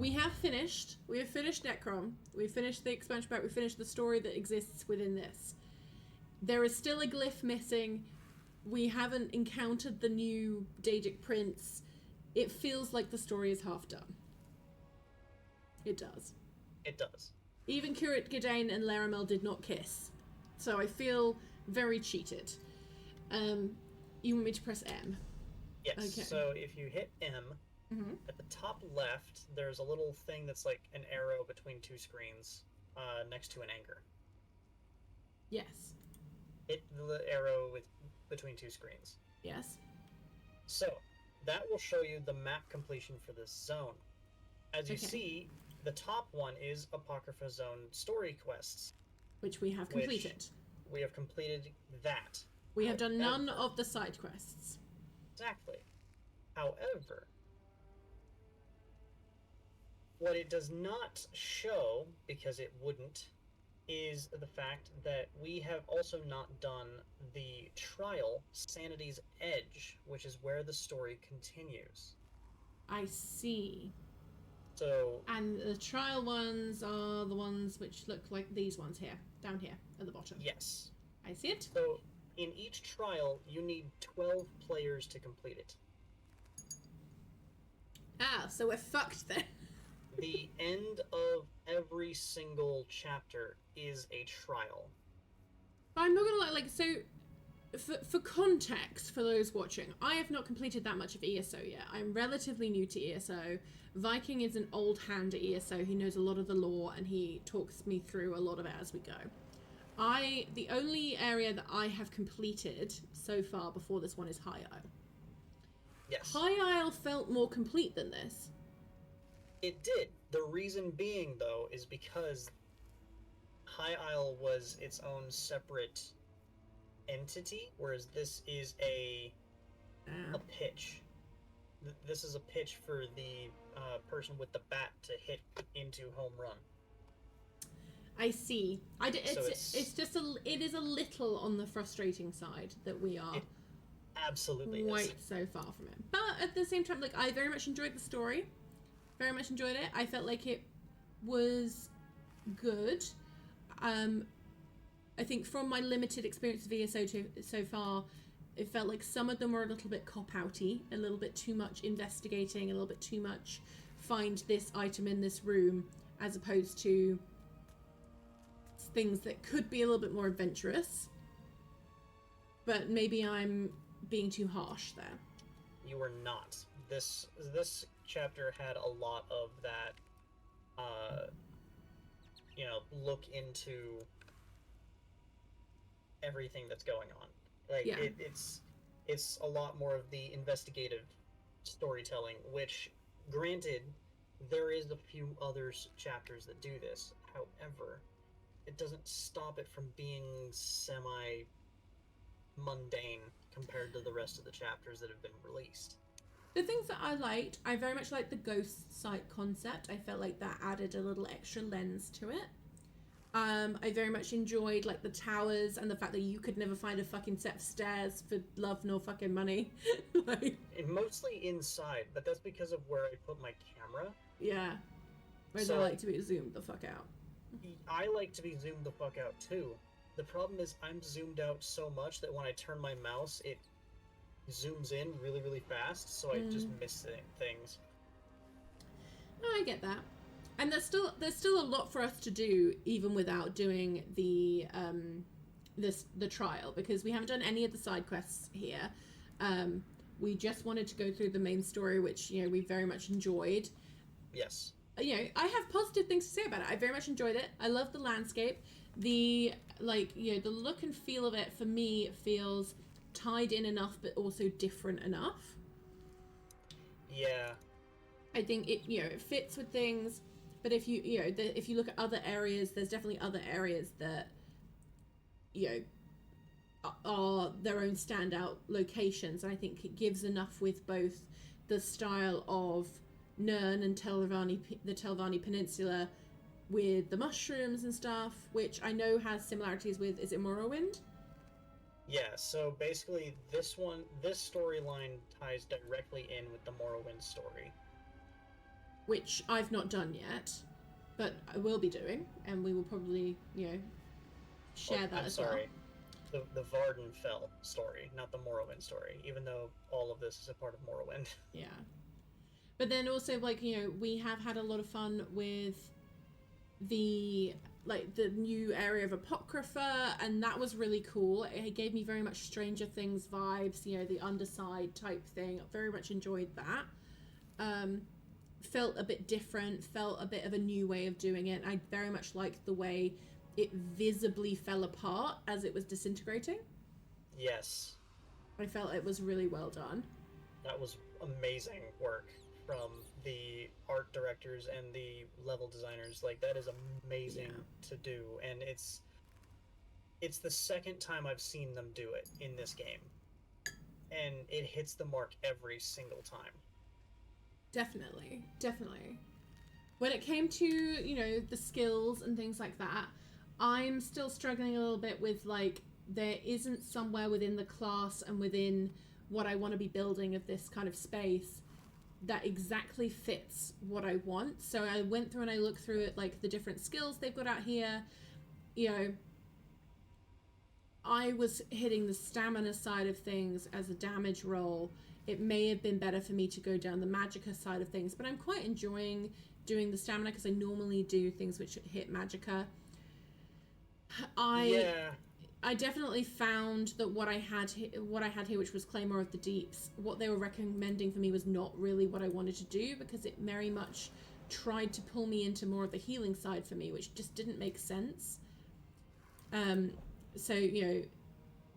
We have finished Necrom. We've finished the expansion pack. We've finished the story that exists within this. There is still a glyph missing. We haven't encountered the new Daedic Prince. It feels like the story is half done. It does. It does. Even Curate Gidane and Laramel did not kiss. So I feel very cheated. You want me to press M? Yes. Okay. So if you hit M, at the top left, there's a little thing that's like an arrow between two screens next to an anchor. Yes. Hit the arrow between two screens. Yes. So that will show you the map completion for this zone. As you see, the top one is Apocrypha Zone story quests. Which we have completed. We have completed that. We have done none of the side quests. Exactly. However, what it does not show, because it wouldn't, is the fact that we have also not done the trial, Sanity's Edge, which is where the story continues. I see. So, and the trial ones are the ones which look like these ones here, down here at the bottom. Yes. I see it. So, in each trial, you need 12 players to complete it. Ah, so we're fucked then. The end of every single chapter is a trial. But I'm not gonna lie, like, so for context for those watching, I have not completed that much of ESO yet. I'm relatively new to ESO. Viking is an old hand at ESO. He knows a lot of the lore and he talks me through a lot of it as we go. The only area that I have completed so far before this one is High Isle. Yes. High Isle felt more complete than this. It did. The reason being, though, is because High Isle was its own separate entity, whereas this is a pitch. This is a pitch for the person with the bat to hit into home run. I see. It's just it is a little on the frustrating side that we are. It absolutely quite is. so far from it. But at the same time, like, I very much enjoyed the story. Very much enjoyed it. I felt like it was good. I think from my limited experience of ESO so far, it felt like some of them were a little bit cop-outy, a little bit too much investigating, a little bit too much find this item in this room, as opposed to things that could be a little bit more adventurous. But maybe I'm being too harsh there. You were not. This chapter had a lot of that, look into everything that's going on. Like, yeah. It's a lot more of the investigative storytelling, which, granted, there is a few other chapters that do this. However, it doesn't stop it from being semi-mundane compared to the rest of the chapters that have been released. The things that I liked, I very much liked the ghost site concept. I felt like that added a little extra lens to it. I very much enjoyed, like, the towers and the fact that you could never find a fucking set of stairs for love nor fucking money. Like, and mostly inside, but that's because of where I put my camera. Yeah. Whereas I like to be zoomed the fuck out. I like to be zoomed the fuck out, too. The problem is I'm zoomed out so much that when I turn my mouse, it zooms in really, really fast, so I just miss things. No, I get that. And there's still a lot for us to do, even without doing the trial, because we haven't done any of the side quests here. We just wanted to go through the main story, which, we very much enjoyed. Yes. I have positive things to say about it. I very much enjoyed it. I love the landscape. The look and feel of it, for me, feels tied in enough, but also different enough. Yeah. I think it fits with things. But if if you look at other areas, there's definitely other areas that, are their own standout locations. And I think it gives enough with both the style of Nirn and the Telvanni Peninsula with the mushrooms and stuff, which I know has similarities with, is it Morrowind? Yeah, so basically this storyline ties directly in with the Morrowind story. which I've not done yet, but I will be doing, and we will probably, share that as well. The Vardenfell story, not the Morrowind story, even though all of this is a part of Morrowind. Yeah. But then also, we have had a lot of fun with the new area of Apocrypha, and that was really cool. It gave me very much Stranger Things vibes, the underside type thing. I very much enjoyed that. Felt a bit different, felt a bit of a new way of doing it. I very much liked the way it visibly fell apart as it was disintegrating. Yes. I felt it was really well done. That was amazing work from the art directors and the level designers. Like, that is amazing to do, and it's the second time I've seen them do it in this game, and it hits the mark every single time. Definitely. When it came to the skills and things like that, I'm still struggling a little bit with there isn't somewhere within the class and within what I want to be building of this kind of space that exactly fits what I want. So I went through and I looked through it, the different skills they've got out here. I was hitting the stamina side of things as a damage roll. It may have been better for me to go down the magicka side of things, but I'm quite enjoying doing the stamina because I normally do things which hit magicka. I definitely found that what I had here, which was Claymore of the Deeps, what they were recommending for me was not really what I wanted to do, because it very much tried to pull me into more of the healing side for me, which just didn't make sense. So,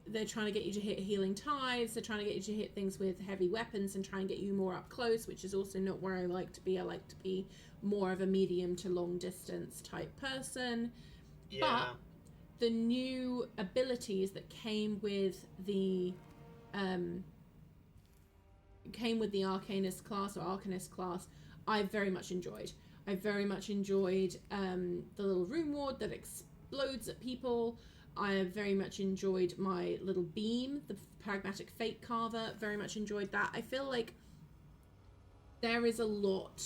they're trying to get you to hit healing tides, they're trying to get you to hit things with heavy weapons and try and get you more up close, which is also not where I like to be. I like to be more of a medium to long distance type person. Yeah. But the new abilities that came with the Arcanist class or Arcanist class, I very much enjoyed. I very much enjoyed the little rune ward that explodes at people. I have very much enjoyed my little beam, the pragmatic fate carver. Very much enjoyed that. I feel like there is a lot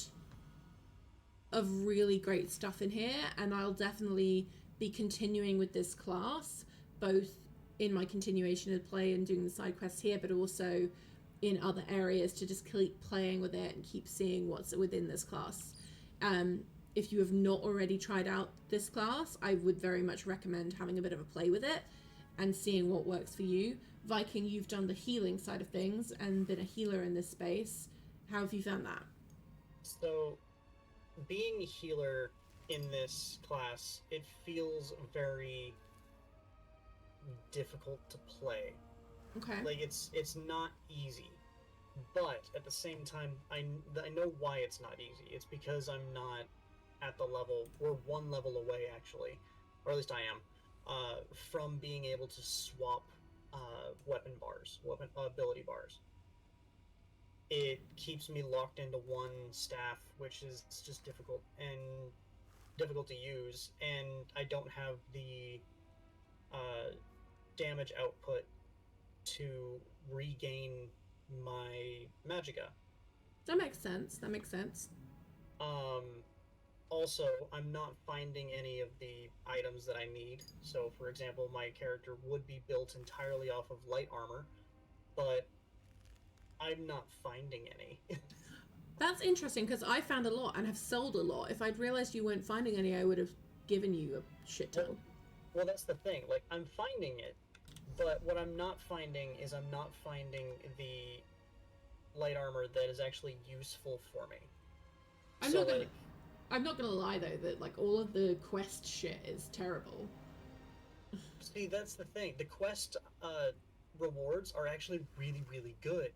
of really great stuff in here, and I'll definitely be continuing with this class, both in my continuation of play and doing the side quests here, but also in other areas to just keep playing with it and keep seeing what's within this class. If you have not already tried out this class, I would very much recommend having a bit of a play with it and seeing what works for you. Viking, you've done the healing side of things and been a healer in this space. How have you found that? So, being a healer in this class, it feels very difficult to play. Okay. It's not easy, but at the same time, I know why it's not easy. It's because I'm not at the level, we're one level away actually, or at least I am, from being able to swap weapon ability bars. It keeps me locked into one staff, which is just difficult to use, and I don't have the damage output to regain my magicka. That makes sense. Also, I'm not finding any of the items that I need. So, for example, my character would be built entirely off of light armor, but I'm not finding any. That's interesting, because I found a lot and have sold a lot. If I'd realized you weren't finding any, I would have given you a shit ton. Well, that's the thing. I'm finding it, but what I'm not finding is I'm not finding the light armor that is actually useful for me. I'm not gonna lie though that all of the quest shit is terrible. See, that's the thing. The quest rewards are actually really, really good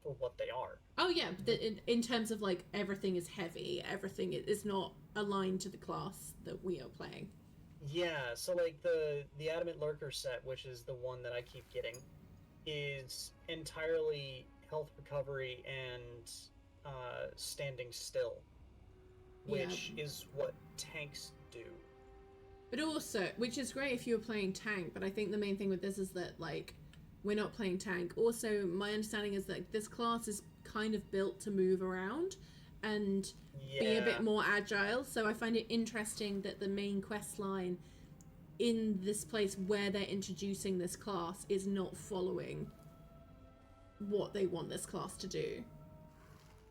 for what they are. Oh yeah, but in terms of everything is heavy, everything is not aligned to the class that we are playing. Yeah, so the Adamant Lurker set, which is the one that I keep getting, is entirely health recovery and standing still, which is what tanks do. But also, which is great if you're playing tank, but I think the main thing with this is that we're not playing tank. Also, my understanding is that this class is kind of built to move around, and be a bit more agile. So I find it interesting that the main quest line in this place where they're introducing this class is not following what they want this class to do.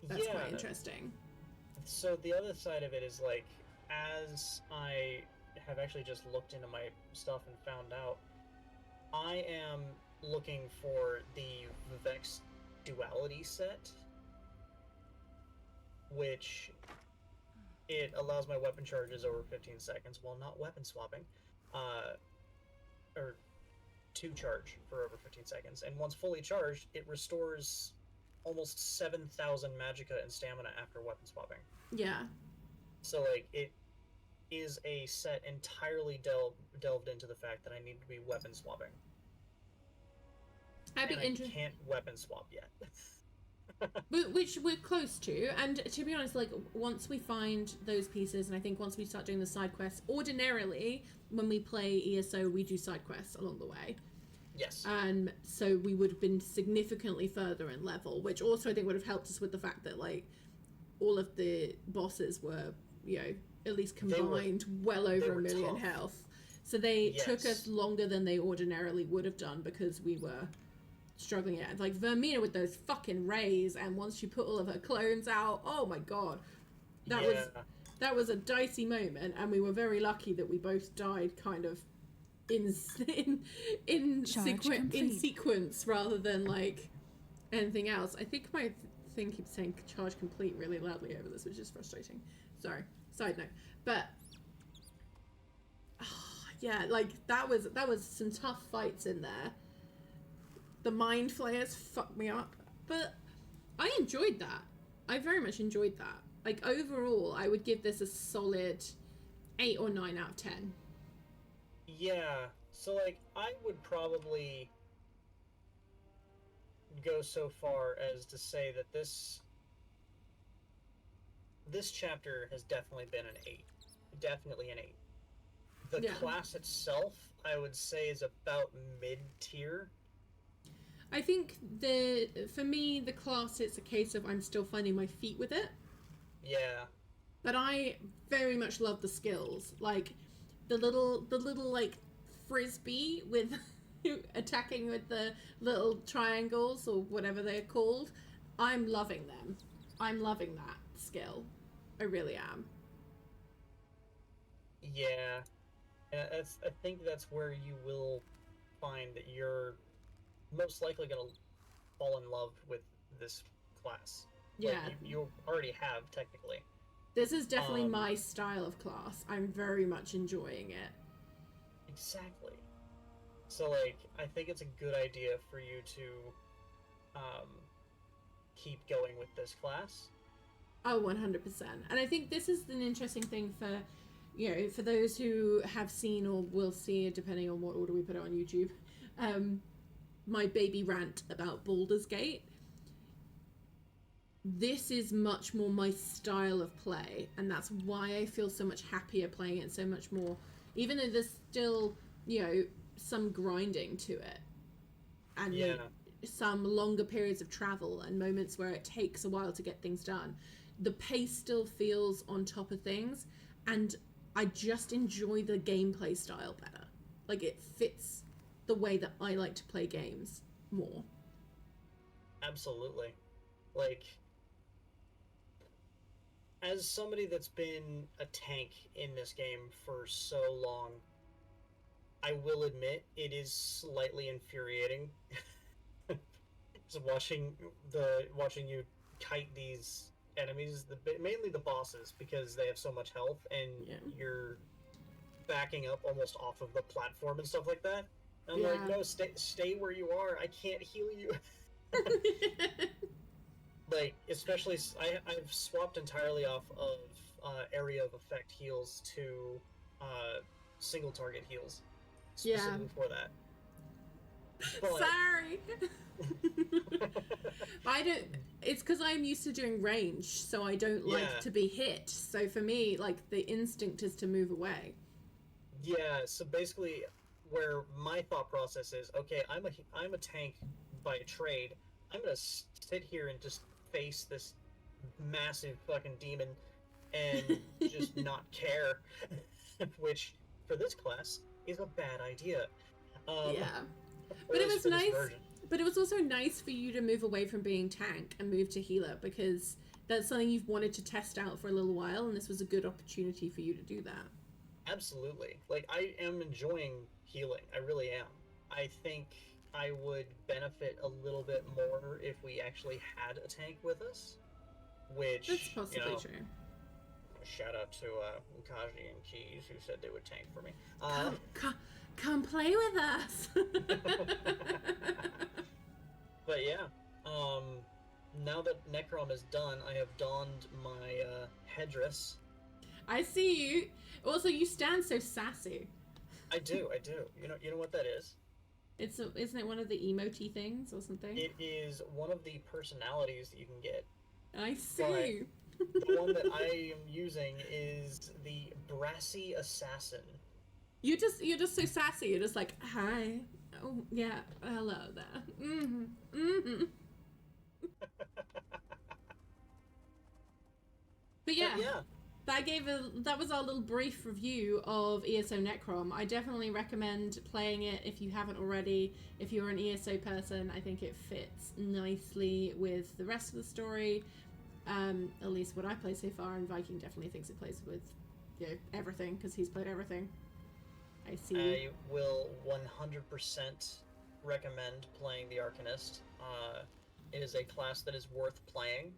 That's quite interesting. So the other side of it is, like, as I have actually just looked into my stuff and found out, I am looking for the Vex duality set, which it allows my weapon charges over 15 seconds while not weapon swapping, or to charge for over 15 seconds, and once fully charged, it restores almost 7,000 magicka and stamina after weapon swapping. Yeah. So, like, it is a set entirely delved into the fact that I need to be weapon swapping. I can't weapon swap yet. Which we're close to, and to be honest, like, once we find those pieces, and I think once we start doing the side quests, ordinarily when we play ESO we do side quests along the way. Yes. So we would have been significantly further in level, which also I think would have helped us with the fact that, like, all of the bosses were, you know, at least combined well over 1 million health. So they took us longer than they ordinarily would have done because we were struggling it. Like Vermina with those fucking rays, and once she put all of her clones out, oh my god. That was a dicey moment, and we were very lucky that we both died kind of in sequence rather than like anything else. I think my thing keeps saying charge complete really loudly over this, which is frustrating. Sorry, side note. But yeah, like that was some tough fights in there. The mind flayers fucked me up, but I enjoyed that. I very much enjoyed that. Like, overall, I would give this a solid 8 or 9 out of 10. Yeah, so, like, I would probably go so far as to say that this chapter has definitely been an 8. Definitely an 8. The class itself, I would say, is about mid-tier. I think for me, the class, it's a case of I'm still finding my feet with it. Yeah. But I very much love the skills. Like, the little like, frisbee with attacking with the little triangles or whatever they're called. I'm loving them. I'm loving that skill. I really am. Yeah. I think that's where you will find that you're most likely going to fall in love with this class. Yeah. Like, you already have, technically. This is definitely my style of class. I'm very much enjoying it. Exactly. So, like, I think it's a good idea for you to keep going with this class. Oh, 100%. And I think this is an interesting thing for, you know, for those who have seen or will see, depending on what order we put it on YouTube, my baby rant about Baldur's Gate. This is much more my style of play, and that's why I feel so much happier playing it, so much more, even though there's still, you know, some grinding to it, and some longer periods of travel and moments where it takes a while to get things done. The pace still feels on top of things, and I just enjoy the gameplay style better. Like, it fits the way that I like to play games more. Absolutely. Like, as somebody that's been a tank in this game for so long, I will admit it is slightly infuriating. Just watching you kite these enemies, mainly the bosses, because they have so much health, and you're backing up almost off of the platform and stuff like that. I'm like, no, stay where you are. I can't heal you. Like, especially, I've swapped entirely off of area of effect heals to single target heals. Specifically for that. But, sorry. I don't. It's because I'm used to doing range, so I don't like to be hit. So for me, like, the instinct is to move away. Yeah. So basically, where my thought process is, okay, I'm a tank by trade. I'm gonna sit here and just face this massive fucking demon and just not care, which for this class is a bad idea. Yeah, but it was nice. But it was also nice for you to move away from being tank and move to healer, because that's something you've wanted to test out for a little while, and this was a good opportunity for you to do that. Absolutely. Like, I am enjoying healing. I really am. I think I would benefit a little bit more if we actually had a tank with us, which, that's possibly true. Shout out to Ukaji and Keys, who said they would tank for me. Come play with us. But yeah, now that Necrom is done, I have donned my headdress. I see you. Also, you stand so sassy. I do. You know what that is? Isn't it one of the emoji things or something? It is one of the personalities that you can get. I see. The one that I am using is the Brassy Assassin. You're just so sassy. You're just like, hi. Oh yeah, hello there. Mm-hmm. Mm-hmm. But yeah. That was our little brief review of ESO Necrom. I definitely recommend playing it if you haven't already. If you're an ESO person, I think it fits nicely with the rest of the story. At least what I play so far, and Viking definitely thinks it plays with everything, because he's played everything. I see. I will 100% recommend playing the Arcanist. It is a class that is worth playing,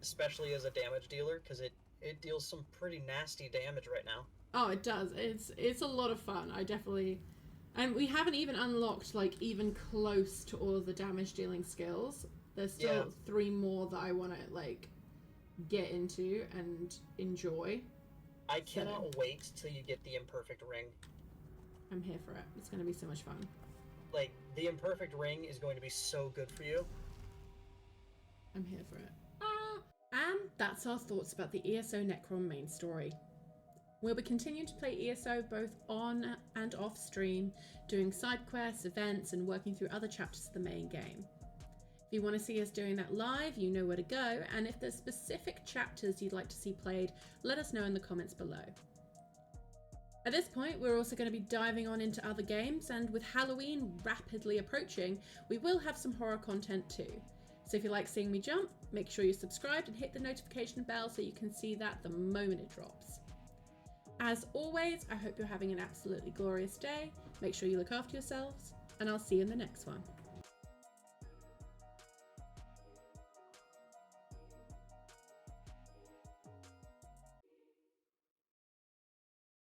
especially as a damage dealer, because it deals some pretty nasty damage right now. Oh, it does. It's a lot of fun. And we haven't even unlocked like even close to all of the damage dealing skills. There's still 3 more that I want to like get into and enjoy. I cannot wait till you get the imperfect ring. I'm here for it. It's going to be so much fun. Like, the imperfect ring is going to be so good for you. I'm here for it. And that's our thoughts about the ESO Necrom Main Story. We'll be continuing to play ESO both on and off stream, doing side quests, events, and working through other chapters of the main game. If you want to see us doing that live, you know where to go, and if there's specific chapters you'd like to see played, let us know in the comments below. At this point, we're also going to be diving on into other games, and with Halloween rapidly approaching, we will have some horror content too. So if you like seeing me jump, make sure you're subscribed and hit the notification bell so you can see that the moment it drops. As always, I hope you're having an absolutely glorious day. Make sure you look after yourselves, and I'll see you in the next one.